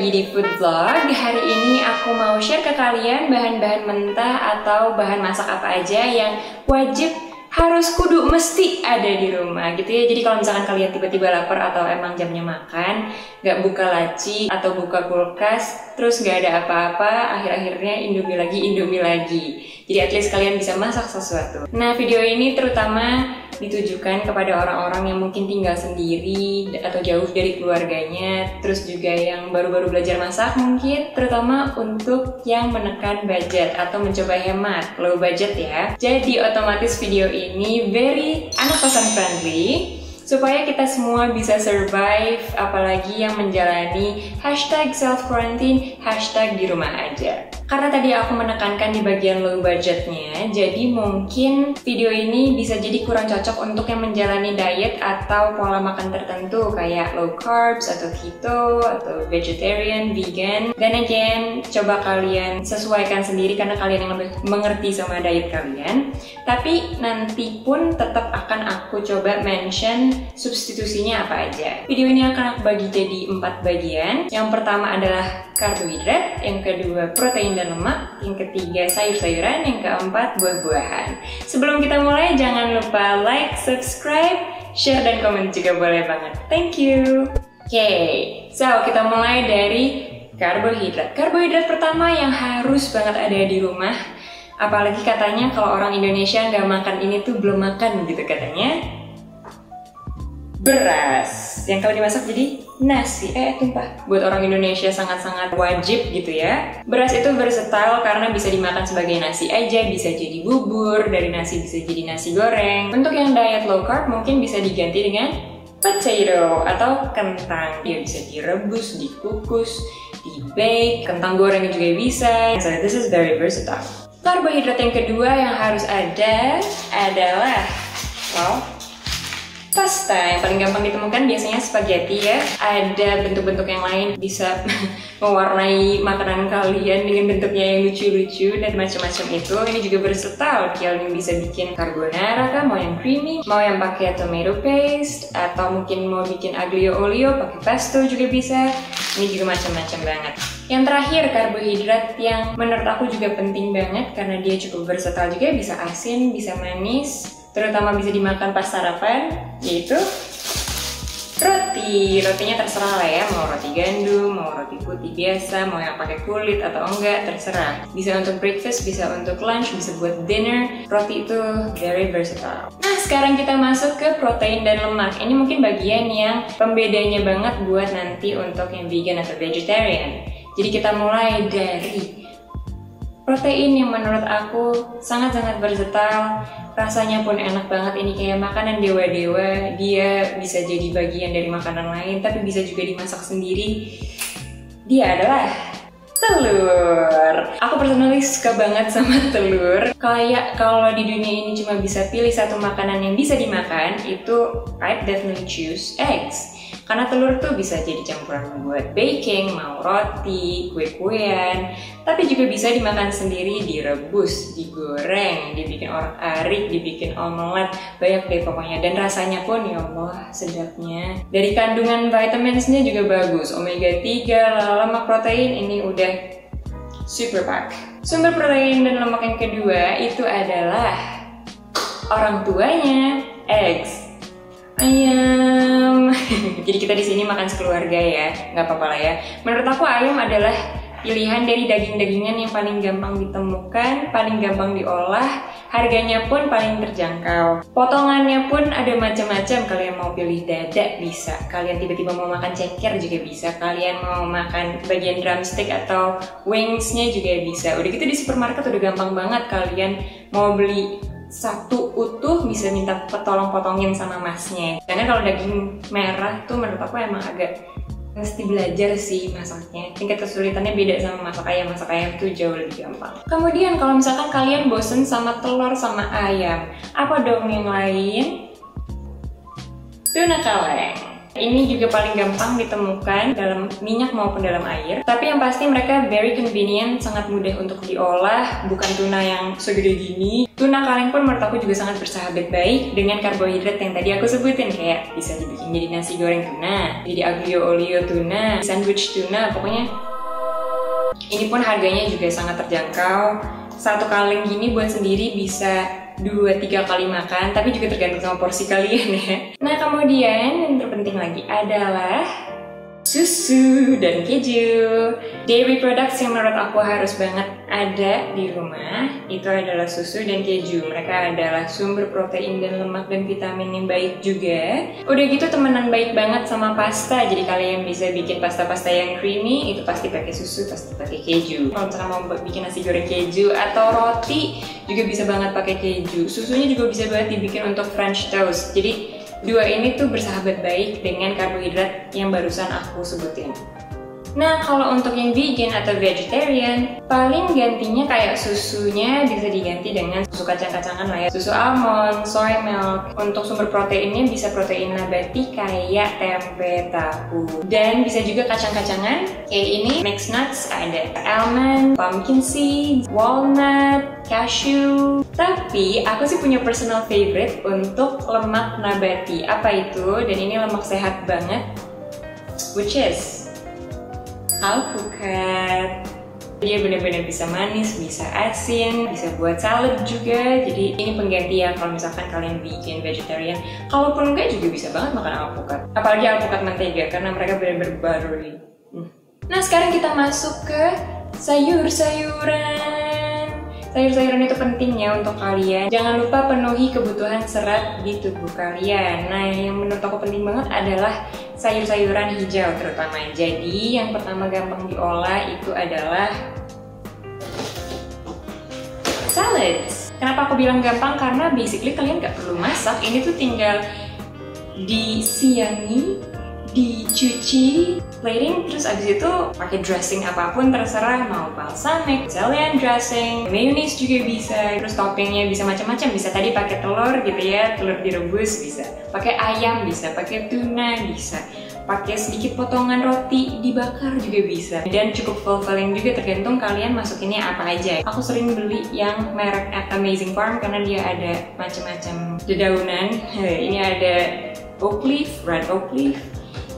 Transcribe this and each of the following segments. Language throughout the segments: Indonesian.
lagi di food vlog. Hari ini aku mau share ke kalian bahan-bahan mentah atau bahan masak apa aja yang wajib harus kudu mesti ada di rumah gitu ya. Jadi kalau misalkan kalian tiba-tiba lapar atau emang jamnya makan, nggak buka laci atau buka kulkas, terus nggak ada apa-apa, akhir-akhirnya Indomie lagi. Jadi at least kalian bisa masak sesuatu. Nah, video ini terutama ditujukan kepada orang-orang yang mungkin tinggal sendiri atau jauh dari keluarganya, terus juga yang baru-baru belajar masak mungkin, terutama untuk yang menekan budget atau mencoba hemat, low budget ya. Jadi otomatis video ini very anak kosan friendly, supaya kita semua bisa survive, apalagi yang menjalani #self-quarantine, #di rumah aja. Karena tadi aku menekankan di bagian low budgetnya, jadi mungkin video ini bisa jadi kurang cocok untuk yang menjalani diet atau pola makan tertentu kayak low carbs atau keto atau vegetarian, vegan. Dan again, coba kalian sesuaikan sendiri karena kalian yang lebih mengerti sama diet kalian. Tapi nanti pun tetap akan aku coba mention substitusinya apa aja. Video ini akan aku bagi jadi 4 bagian. Yang pertama adalah karbohidrat, yang kedua protein dan lemak, yang ketiga sayur-sayuran, yang keempat buah-buahan. Sebelum kita mulai, jangan lupa like, subscribe, share, dan komen juga boleh banget. Thank you! Oke, so kita mulai dari karbohidrat. Karbohidrat pertama yang harus banget ada di rumah, apalagi katanya kalau orang Indonesia nggak makan ini tuh belum makan gitu katanya. Beras yang kalau dimasak jadi nasi, tumpah. Buat orang Indonesia sangat-sangat wajib gitu ya. Beras itu versatile karena bisa dimakan sebagai nasi aja, bisa jadi bubur, dari nasi bisa jadi nasi goreng. Untuk yang diet low carb mungkin bisa diganti dengan potato atau kentang. Dia bisa direbus, dikukus, di-bake, kentang goreng juga bisa. So this is very versatile. Karbohidrat yang kedua yang harus ada adalah pasta. Yang paling gampang ditemukan biasanya spaghetti ya. Ada bentuk-bentuk yang lain bisa mewarnai makanan kalian dengan bentuknya yang lucu-lucu dan macam-macam itu. Ini juga versatile. Kalian bisa bikin carbonara kah, mau yang creamy, mau yang pakai tomato paste, atau mungkin mau bikin aglio olio pakai pesto juga bisa. Ini juga macam-macam banget. Yang terakhir, karbohidrat yang menurut aku juga penting banget karena dia cukup versatile juga, bisa asin, bisa manis, terutama bisa dimakan pas sarapan, yaitu roti. Rotinya terserah lah ya, mau roti gandum, mau roti putih biasa, mau yang pakai kulit atau enggak, terserah. Bisa untuk breakfast, bisa untuk lunch, bisa buat dinner. Roti itu very versatile. Nah, sekarang kita masuk ke protein dan lemak. Ini mungkin bagian yang pembedanya banget buat nanti untuk yang vegan atau vegetarian. Jadi kita mulai dari protein yang menurut aku sangat-sangat versatile, rasanya pun enak banget. Ini kayak makanan dewa-dewa, dia bisa jadi bagian dari makanan lain, tapi bisa juga dimasak sendiri. Dia adalah telur. Aku personally suka banget sama telur. Kayak kalau di dunia ini cuma bisa pilih satu makanan yang bisa dimakan, itu I'd definitely choose eggs. Karena telur tuh bisa jadi campuran buat baking, mau roti, kue-kuean, tapi juga bisa dimakan sendiri, direbus, digoreng, dibikin orak-arik, dibikin omelet, banyak deh pokoknya. Dan rasanya pun ya Allah sedapnya. Dari kandungan vitaminsnya juga bagus, omega 3, lemak protein ini udah super pack. Sumber protein dan lemak yang kedua itu adalah orang tuanya, eggs. Ayam. Jadi kita di sini makan sekeluarga ya, nggak apa-apa lah ya. Menurut aku ayam adalah pilihan dari daging-dagingan yang paling gampang ditemukan, paling gampang diolah, harganya pun paling terjangkau. Potongannya pun ada macam-macam. Kalian mau pilih dada bisa, kalian tiba-tiba mau makan ceker juga bisa, kalian mau makan bagian drumstick atau wingsnya juga bisa. Udah gitu di supermarket udah gampang banget. Kalian mau beli satu utuh bisa minta tolong-potongin sama masnya. Karena kalau daging merah tuh menurut aku emang agak mesti belajar sih masaknya. Tingkat kesulitannya beda sama masak ayam. Masak ayam tuh jauh lebih gampang. Kemudian kalau misalkan kalian bosen sama telur sama ayam, apa dong yang lain? Tuna kaleng. Ini juga paling gampang ditemukan dalam minyak maupun dalam air. Tapi yang pasti mereka very convenient, sangat mudah untuk diolah. Bukan tuna yang segede gini. Tuna kaleng pun menurut aku juga sangat bersahabat baik dengan karbohidrat yang tadi aku sebutin. Kayak bisa dibikin jadi nasi goreng tuna, jadi aglio olio tuna, sandwich tuna, pokoknya. Ini pun harganya juga sangat terjangkau. Satu kaleng gini buat sendiri bisa 2-3 kali makan, tapi juga tergantung sama porsi kalian ya. Nah kemudian yang terpenting lagi adalah susu dan keju. Dairy products yang menurut aku harus banget ada di rumah itu adalah susu dan keju. Mereka adalah sumber protein dan lemak dan vitamin yang baik juga. Udah gitu temenan baik banget sama pasta. Jadi kalian bisa bikin pasta-pasta yang creamy itu pasti pakai susu, pasti pakai keju. Kalau misalkan mau bikin nasi goreng keju atau roti juga bisa banget pakai keju. Susunya juga bisa banget dibikin untuk French toast. Jadi dua ini tuh bersahabat baik dengan karbohidrat yang barusan aku sebutin. Nah, kalau untuk yang vegan atau vegetarian, paling gantinya kayak susunya bisa diganti dengan susu kacang-kacangan lah ya. Susu almond, soy milk. Untuk sumber proteinnya bisa protein nabati kayak tempe, tahu. Dan bisa juga kacang-kacangan. Kayak ini, mixed nuts, ada almond, pumpkin seeds, walnut, cashew. Tapi aku sih punya personal favorite untuk lemak nabati. Apa itu? Dan ini lemak sehat banget, which is alpukat. Dia benar-benar bisa manis, bisa asin, bisa buat salad juga. Jadi ini pengganti ya kalau misalkan kalian vegan, vegetarian. Kalaupun enggak juga bisa banget makan alpukat. Apalagi alpukat mentega karena mereka benar-benar buttery. Nah sekarang kita masuk ke sayur-sayuran. Sayur-sayuran itu penting ya untuk kalian. Jangan lupa penuhi kebutuhan serat di tubuh kalian. Nah, yang menurut aku penting banget adalah sayur-sayuran hijau terutama. Jadi, yang pertama gampang diolah itu adalah salads. Kenapa aku bilang gampang? Karena basically kalian nggak perlu masak. Ini tuh tinggal disiangi, dicuci, plating, terus abis itu pakai dressing apapun terserah, mau balsamic, Italian dressing, mayonnaise juga bisa, terus toppingnya bisa macam-macam, bisa tadi pakai telur gitu ya, telur direbus bisa, pakai ayam bisa, pakai tuna bisa, pakai sedikit potongan roti dibakar juga bisa, dan cukup fulfilling juga tergantung kalian masukinnya apa aja. Aku sering beli yang merek Amazing Farm karena dia ada macam-macam dedaunan. Ini ada oak leaf, red oak leaf.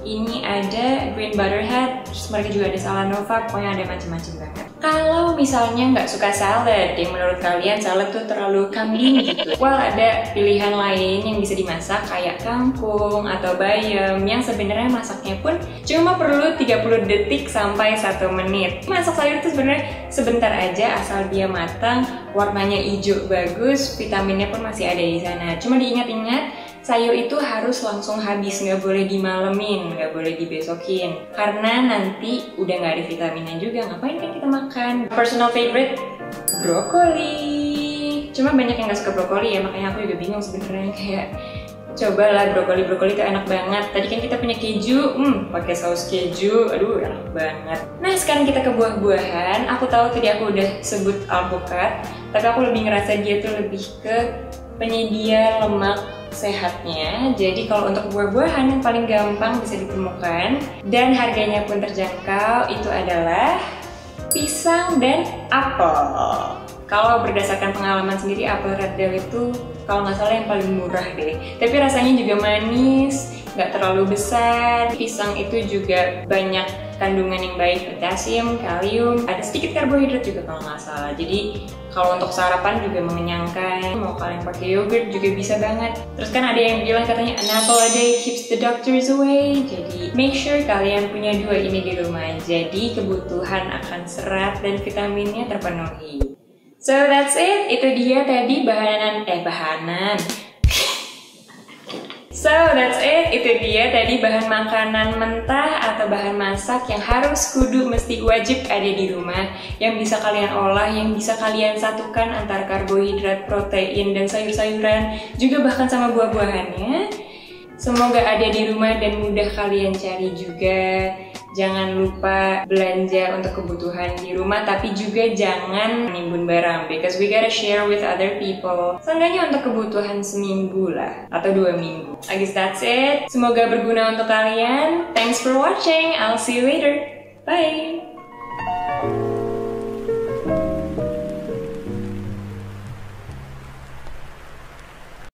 Ini ada green butterhead, terus mereka juga ada Salanova, pokoknya ada macam-macam banget. Kalau misalnya nggak suka salad, yang menurut kalian salad tuh terlalu kambing gitu, well ada pilihan lain yang bisa dimasak kayak kangkung atau bayam yang sebenarnya masaknya pun cuma perlu 30 detik sampai 1 menit. Masak sayur itu sebenarnya sebentar aja asal dia matang, warnanya hijau bagus, vitaminnya pun masih ada di sana. Cuma diingat-ingat, sayur itu harus langsung habis, nggak boleh dimalemin, nggak boleh dibesokin. Karena nanti udah nggak ada vitaminnya juga, ngapain kan kita makan? Personal favorite, brokoli. Cuma banyak yang nggak suka brokoli ya, makanya aku juga bingung sebenarnya kayak cobalah brokoli itu enak banget. Tadi kan kita punya keju, pakai saus keju, aduh enak banget. Nah sekarang kita ke buah-buahan. Aku tahu tadi aku udah sebut alpukat, tapi aku lebih ngerasa dia tuh lebih ke penyedia lemak sehatnya. Jadi kalau untuk buah-buahan yang paling gampang bisa ditemukan dan harganya pun terjangkau itu adalah pisang dan apel. Kalau berdasarkan pengalaman sendiri, apel red bell itu kalau nggak salah yang paling murah deh. Tapi rasanya juga manis, nggak terlalu besar. Pisang itu juga banyak kandungan yang baik, potasium, kalium, ada sedikit karbohidrat juga kalau nggak salah. Jadi kalau untuk sarapan juga mengenyangkan. Mau kalian pakai yogurt juga bisa banget. Terus kan ada yang bilang katanya an apple a day keeps the doctors away. Jadi make sure kalian punya dua ini di rumah. Jadi kebutuhan akan serat dan vitaminnya terpenuhi. So that's it. Itu dia tadi So that's it, itu dia tadi bahan makanan mentah atau bahan masak yang harus kudu mesti wajib ada di rumah, yang bisa kalian olah, yang bisa kalian satukan antara karbohidrat, protein, dan sayur-sayuran, juga bahkan sama buah-buahannya. Semoga ada di rumah dan mudah kalian cari juga. Jangan lupa belanja untuk kebutuhan di rumah, tapi juga jangan nimbun barang, because we gotta share with other people. Seenggaknya untuk kebutuhan seminggu lah, atau 2 minggu. I guess that's it. Semoga berguna untuk kalian. Thanks for watching. I'll see you later. Bye!